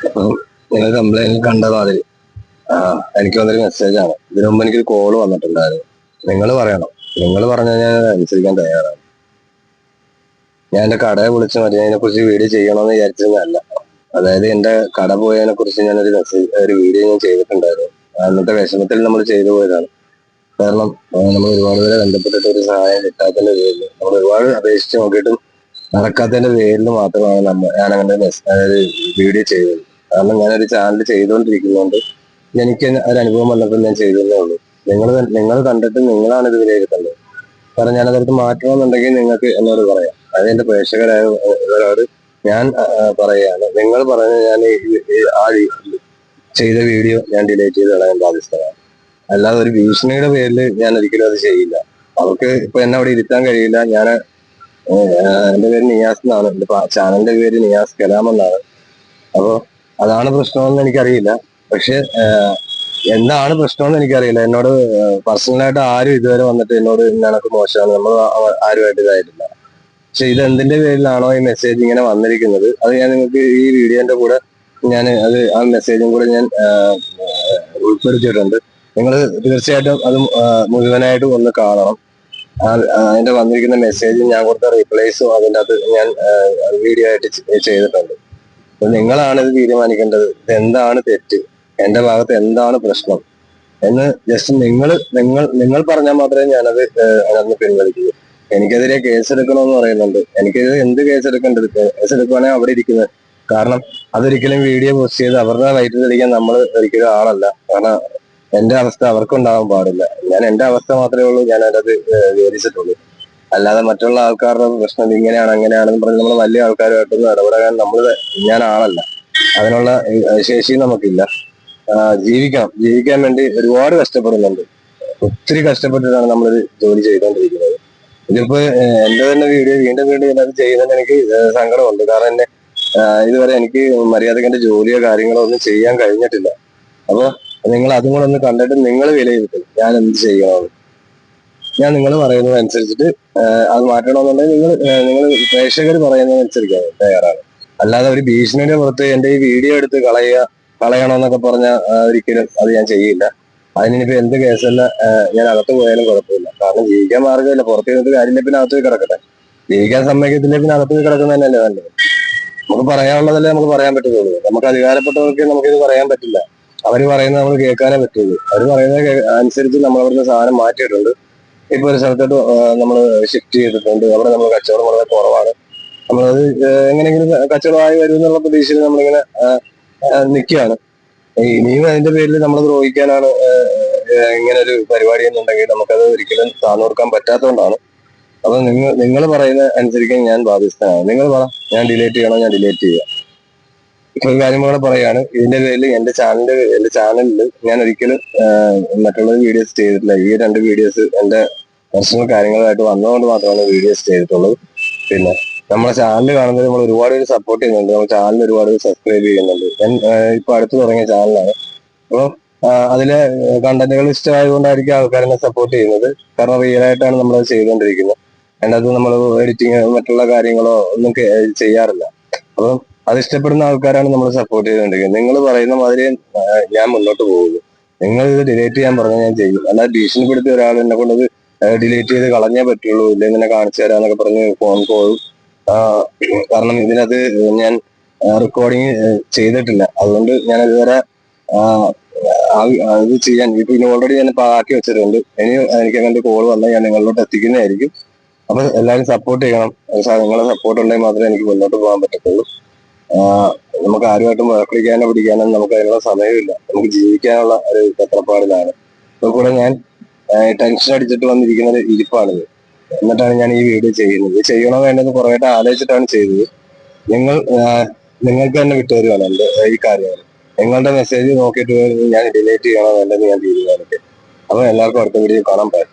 അപ്പം നിങ്ങൾ കംപ്ലൈന്റ് കണ്ട മാതിരി എനിക്ക് വന്നൊരു മെസ്സേജാണ്. ഇതിനു മുമ്പ് എനിക്കൊരു കോള് വന്നിട്ടുണ്ടായിരുന്നു. നിങ്ങൾ പറയണം, നിങ്ങൾ പറഞ്ഞു കഴിഞ്ഞാൽ അനുസരിക്കാൻ തയ്യാറാണ്. ഞാൻ എന്റെ കടയെ വിളിച്ച് മതി അതിനെ കുറിച്ച് വീഡിയോ ചെയ്യണമെന്ന് വിചാരിച്ചതല്ല. അതായത് എന്റെ കട പോയതിനെ കുറിച്ച് ഞാനൊരു ഒരു വീഡിയോ ഞാൻ ചെയ്തിട്ടുണ്ടായിരുന്നു. അന്നത്തെ വിഷമത്തിൽ നമ്മൾ ചെയ്തു പോയതാണ്. കാരണം നമ്മൾ ഒരുപാട് പേരെ ബന്ധപ്പെട്ടിട്ട് ഒരു സഹായം കിട്ടാത്തതിന്റെ പേരിൽ നമ്മൾ ഒരുപാട് അപേക്ഷിച്ച് നോക്കിയിട്ടും നടക്കാത്തതിന്റെ പേരിൽ മാത്രമാണ് ഞാൻ അങ്ങനെ അതായത് വീഡിയോ ചെയ്തത്. കാരണം ഞാനൊരു ചാനൽ ചെയ്തുകൊണ്ടിരിക്കുന്നതുകൊണ്ട് എനിക്ക് ഒരു അനുഭവം വന്നപ്പോൾ ഞാൻ ചെയ്തതേ ഉള്ളൂ. നിങ്ങൾ കണ്ടിട്ട് നിങ്ങളാണ് ഇത് വിലയിരുത്തേണ്ടത്. കാരണം ഞാനതെടുത്ത് മാറ്റണമെന്നുണ്ടെങ്കിൽ നിങ്ങൾക്ക് എന്നോട് പറയാം. അത് എന്റെ പ്രേക്ഷകരായ ഇവരോട് ഞാൻ പറയുകയാണ്. നിങ്ങൾ പറഞ്ഞ ഞാൻ ആ ചെയ്ത വീഡിയോ ഞാൻ ഡിലീറ്റ് ചെയ്ത് കളയാൻ ബാധ്യസ്ഥരാണ്. അല്ലാതെ ഒരു ഭീഷണിയുടെ പേരിൽ ഞാൻ ഒരിക്കലും അത് ചെയ്യില്ല. അവർക്ക് ഇപ്പൊ എന്നെ അവിടെ ഇരുത്താൻ കഴിയില്ല. ഞാൻ എന്റെ പേര് നിയാസ് എന്നാണ്. എന്റെ ചാനലിന്റെ പേര് നിയാസ് കലാം എന്നാണ്. അപ്പൊ അതാണ് പ്രശ്നമെന്ന് എനിക്കറിയില്ല. പക്ഷെ എന്താണ് പ്രശ്നമെന്ന് എനിക്കറിയില്ല. എന്നോട് പേഴ്സണലായിട്ട് ആരും ഇതുവരെ വന്നിട്ട് എന്നോട് ഇന്നണക്ക് മോശമാണ്, നമ്മൾ ആരുമായിട്ട് ഇതായിട്ടില്ല. പക്ഷെ ഇത് എന്തിന്റെ പേരിലാണോ ഈ മെസ്സേജ് ഇങ്ങനെ വന്നിരിക്കുന്നത്, അത് ഞാൻ നിങ്ങൾക്ക് ഈ വീഡിയോന്റെ കൂടെ ഞാൻ അത് ആ മെസ്സേജും കൂടെ ഞാൻ ഉൾപ്പെടുത്തിയിട്ടുണ്ട്. നിങ്ങൾ തീർച്ചയായിട്ടും അത് മുഴുവനായിട്ട് ഒന്ന് കാണണം. അതിന്റെ വന്നിരിക്കുന്ന മെസ്സേജും ഞാൻ കൊടുത്ത റീപ്ലൈസും അതിൻ്റെ അത് ഞാൻ വീഡിയോ ആയിട്ട് ചെയ്തിട്ടുണ്ട്. അപ്പൊ നിങ്ങളാണ് ഇത് തീരുമാനിക്കേണ്ടത്. എന്താണ് തെറ്റ്, എന്റെ ഭാഗത്ത് എന്താണ് പ്രശ്നം എന്ന് ജസ്റ്റ് നിങ്ങൾ പറഞ്ഞാൽ മാത്രമേ ഞാനത് അതിനകത്ത് പിൻവലിക്കൂ. എനിക്കെതിരെ കേസെടുക്കണമെന്ന് പറയുന്നുണ്ട്. എനിക്കെതിരെ എന്ത് കേസെടുക്കേണ്ടത്? കേസെടുക്കുവാണെങ്കിൽ അവിടെ ഇരിക്കുന്നത്. കാരണം അതൊരിക്കലും വീഡിയോ പോസ്റ്റ് ചെയ്ത് അവരുടെ വയറ്റിൽ തെളിയിക്കാൻ നമ്മൾ ഒരിക്കലും ആളല്ല. കാരണം എന്റെ അവസ്ഥ അവർക്കുണ്ടാകാൻ പാടില്ല. ഞാൻ എന്റെ അവസ്ഥ മാത്രമേ ഉള്ളൂ ഞാൻ അതിനകത്ത് വിവരിച്ചിട്ടുള്ളൂ. അല്ലാതെ മറ്റുള്ള ആൾക്കാരുടെ പ്രശ്നം ഇങ്ങനെയാണ് അങ്ങനെയാണെന്ന് പറഞ്ഞ് നമ്മൾ വലിയ ആൾക്കാരുമായിട്ടൊന്നും ഇടപെടാൻ ഞാൻ ആളല്ല. അതിനുള്ള ശേഷിയും നമുക്കില്ല. ജീവിക്കാൻ വേണ്ടി ഒരുപാട് കഷ്ടപ്പെടുന്നുണ്ട്. ഒത്തിരി കഷ്ടപ്പെട്ടിട്ടാണ് നമ്മളൊരു ജോലി ചെയ്തുകൊണ്ടിരിക്കുന്നത്. ഇതിപ്പോ എന്റെ തന്നെ വീഡിയോ വീണ്ടും ഇതിനകത്ത് ചെയ്യുന്നതിന് എനിക്ക് സങ്കടമുണ്ട്. കാരണം എന്നെ ഇതുവരെ എനിക്ക് മര്യാദക്ക് എന്റെ ജോലിയോ കാര്യങ്ങളോ ഒന്നും ചെയ്യാൻ കഴിഞ്ഞിട്ടില്ല. അപ്പൊ നിങ്ങൾ അതും കൂടെ ഒന്ന് കണ്ടിട്ട് നിങ്ങൾ വിലയിരുത്തും ഞാൻ എന്ത് ചെയ്യണമെന്ന്. ഞാൻ നിങ്ങൾ പറയുന്നത് അനുസരിച്ചിട്ട് അത് മാറ്റണമെന്നുണ്ടെങ്കിൽ നിങ്ങൾ പ്രേക്ഷകർ പറയുന്നതനുസരിക്കാൻ തയ്യാറാണ്. അല്ലാതെ ഒരു ഭീഷണിയുടെ പുറത്ത് എന്റെ ഈ വീഡിയോ എടുത്ത് കളയണമെന്നൊക്കെ പറഞ്ഞാൽ ഒരിക്കലും അത് ഞാൻ ചെയ്യില്ല. അതിനിപ്പോ എന്ത് കേസല്ല ഞാൻ അകത്ത് പോയാലും കുഴപ്പമില്ല. കാരണം ജീവിക്കാൻ മാർഗ്ഗമില്ല. പുറത്ത് നിന്നിട്ട് കാര്യമില്ല, പിന്നെ അകത്ത് പോയി കിടക്കട്ടെ. ജീവിക്കാൻ സമ്മതിക്കത്തില്ല, പിന്നെ അകത്ത് പോയി കിടക്കുന്നത് തന്നെയല്ലേ നല്ലത്. നമുക്ക് പറയാനുള്ളതല്ലേ നമുക്ക് പറയാൻ പറ്റുള്ളൂ. നമുക്ക് അധികാരപ്പെട്ടവർക്ക് നമുക്കിത് പറയാൻ പറ്റില്ല. അവര് പറയുന്നത് നമ്മൾ കേൾക്കാനേ പറ്റുള്ളൂ. അവര് പറയുന്നത് അനുസരിച്ച് നമ്മൾ അവിടുന്ന് സാധനം മാറ്റിയിട്ടുണ്ട്. ഇപ്പൊ ഒരു സ്ഥലത്തോട്ട് നമ്മൾ ഷിഫ്റ്റ് ചെയ്തിട്ടുണ്ട്. അവിടെ നമ്മൾ കച്ചവടം വളരെ കുറവാണ്. നമ്മളത് എങ്ങനെയെങ്കിലും കച്ചവടമായി വരും എന്നുള്ള പ്രതീക്ഷയിൽ നമ്മളിങ്ങനെ നിൽക്കുകയാണ്. ഇനിയും അതിന്റെ പേരിൽ നമ്മൾ ദ്രോഹിക്കാനാണ് ഇങ്ങനെ ഒരു പരിപാടി എന്നുണ്ടെങ്കിൽ നമുക്കത് ഒരിക്കലും താന്നു കൊടുക്കാൻ പറ്റാത്തതുകൊണ്ടാണ്. അപ്പൊ നിങ്ങൾ പറയുന്ന അനുസരിക്കാൻ ഞാൻ ബാധ്യസ്ഥനാണ്. നിങ്ങൾ പറ, ഞാൻ ഡിലീറ്റ് ചെയ്യണോ? ഞാൻ ഡിലീറ്റ് ചെയ്യാം. ഇപ്പൊ ഒരു കാര്യം കൂടെ പറയാണ്. ഇതിന്റെ പേരിൽ എന്റെ ചാനലിൽ ഞാൻ ഒരിക്കലും മറ്റുള്ള വീഡിയോസ് ചെയ്തിട്ടില്ല. ഈ 2 വീഡിയോസ് എന്റെ പേഴ്സണൽ കാര്യങ്ങളായിട്ട് വന്നതുകൊണ്ട് മാത്രമാണ് വീഡിയോസ് ചെയ്തിട്ടുള്ളത്. പിന്നെ നമ്മളെ ചാനൽ കാണുന്നത് നമ്മൾ ഒരുപാട് പേര് സപ്പോർട്ട് ചെയ്യുന്നുണ്ട്. നമ്മൾ ചാനൽ ഒരുപാട് സബ്സ്ക്രൈബ് ചെയ്യുന്നുണ്ട്. ഞാൻ ഇപ്പൊ അടുത്ത് തുടങ്ങിയ ചാനലാണ്. അപ്പോൾ അതിലെ കണ്ടന്റുകൾ ഇഷ്ടമായതുകൊണ്ടായിരിക്കും ആൾക്കാരെന്നെ സപ്പോർട്ട് ചെയ്യുന്നത്. കാരണം റിയൽ ആയിട്ടാണ് നമ്മളത് ചെയ്തുകൊണ്ടിരിക്കുന്നത്. അതിനകത്ത് നമ്മൾ എഡിറ്റിങ് മറ്റുള്ള കാര്യങ്ങളോ ഒന്നും ചെയ്യാറില്ല. അപ്പം അത് ഇഷ്ടപ്പെടുന്ന ആൾക്കാരാണ് നമ്മൾ സപ്പോർട്ട് ചെയ്തുകൊണ്ടിരിക്കുന്നത്. നിങ്ങൾ പറയുന്ന മാതിരി ഞാൻ മുന്നോട്ട് പോകുന്നു. നിങ്ങൾ ഇത് ഡിലീറ്റ് ചെയ്യാൻ പറഞ്ഞാൽ ഞാൻ ചെയ്യും. അല്ലാതെ ഭീഷണിപ്പെടുത്തി ഒരാൾ എന്നെ കൊണ്ടത് ഡിലീറ്റ് ചെയ്ത് കളഞ്ഞേ പറ്റുള്ളൂ, ഇല്ല ഇങ്ങനെ കാണിച്ചു തരാന്നൊക്കെ പറഞ്ഞ് ഫോൺ കോളും. കാരണം ഇതിനകത്ത് ഞാൻ റെക്കോർഡിങ് ചെയ്തിട്ടില്ല. അതുകൊണ്ട് ഞാൻ ഇതുവരെ ഇത് ചെയ്യാൻ ഇപ്പൊ ഇനി ഓൾറെഡി ഞാൻ ആക്കി വെച്ചിട്ടുണ്ട്. ഇനി എനിക്ക് അങ്ങനത്തെ കോൾ വന്നാൽ ഞാൻ നിങ്ങളിലോട്ട് എത്തിക്കുന്നതായിരിക്കും. അപ്പൊ എല്ലാവരും സപ്പോർട്ട് ചെയ്യണം. നിങ്ങളെ സപ്പോർട്ട് ഉണ്ടെങ്കിൽ മാത്രമേ എനിക്ക് മുന്നോട്ട് പോകാൻ പറ്റത്തുള്ളൂ. നമുക്ക് ആരുമായിട്ടും വഴക്കിടിക്കാനോ പിടിക്കാനോ നമുക്ക് അതിനുള്ള സമയമില്ല. നമുക്ക് ജീവിക്കാനുള്ള ഒരു തത്രപ്പാടിലാണ്. ഇപ്പൊ കൂടെ ഞാൻ ടെൻഷൻ അടിച്ചിട്ട് വന്നിരിക്കുന്ന ഒരു ഇരിപ്പാണിത്. എന്നിട്ടാണ് ഞാൻ ഈ വീഡിയോ ചെയ്യുന്നത്. ഇത് ചെയ്യണോ വേണ്ടെന്ന് കുറേയായിട്ട് ആലോചിച്ചിട്ടാണ് ചെയ്തത്. നിങ്ങൾക്ക് തന്നെ വിട്ടുതരുവാണ് എന്റെ ഈ കാര്യങ്ങൾ. നിങ്ങളുടെ മെസ്സേജ് നോക്കിയിട്ട് ഞാൻ ഡിലീറ്റ് ചെയ്യണോ വേണ്ടെന്ന് ഞാൻ തീരുമാനിക്കും. അപ്പൊ എല്ലാവർക്കും അടുത്ത വീഡിയോ കാണാൻ പറ്റും.